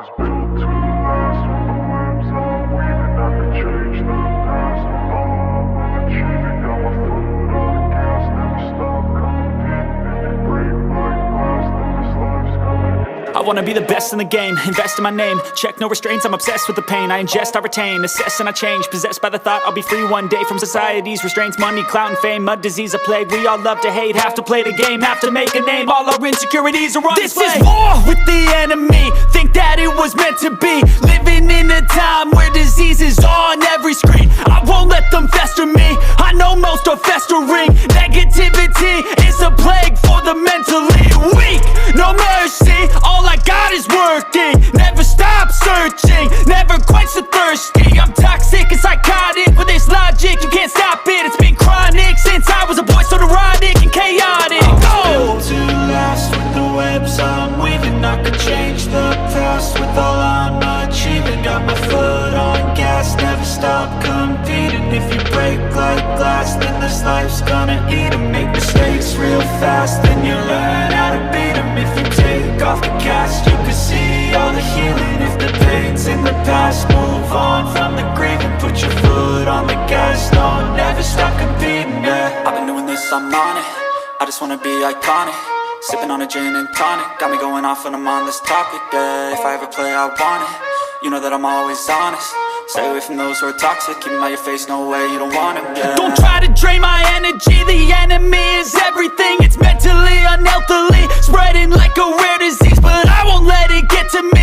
was built to last. With the webs I'm weaving, I could change the past. With all I'm achieving, got my foot on gas. Never stop competing. If you break like glass, then this life's gonna end. I wanna be the best in the game, invest in my name. Check no restraints, I'm obsessed with the pain. I ingest, I retain, assess and I change. Possessed by the thought I'll be free one day from society's restraints. Money, clout and fame, mud, disease, a plague. We all love to hate, have to play the game, have to make a name. All our insecurities are on display. This is war with the enemy, think that it was meant to be. Living in a time where disease is on every screen. I won't let them fester me, I know most are festering. Negativity is a plague for the mentally weak. No mercy, all I got is working. Never stop searching, never quench the thirsty. I'm toxic and psychotic, with this logic you can't stop it. It's been chronic since I was a boy, so neurotic and chaotic. Built to last. With the webs I'm weaving, I could change the past. With all I'm achieving, got my foot on gas. Never stop competing. If you break like glass, then this life's gonna eat 'em. Make mistakes real fast, then you learn how to beat 'em. If you take off the cast, you can see all the healing. If the pain's in the past, move on from the grieving. Put your foot on the gas, no, never stop competing, yeah. I've been doing this, I'm on it. I just wanna be iconic. Sipping on a gin and tonic, got me going off when I'm on this topic, yeah. If I ever play, I want it. You know that I'm always honest. Stay away from those who are toxic. Keep them out your face, no way, you don't want it, yeah. Don't try to drain my energy, the enemy is everything. It's mentally, unhealthily, spreading like a rare disease. But I won't let it get to me.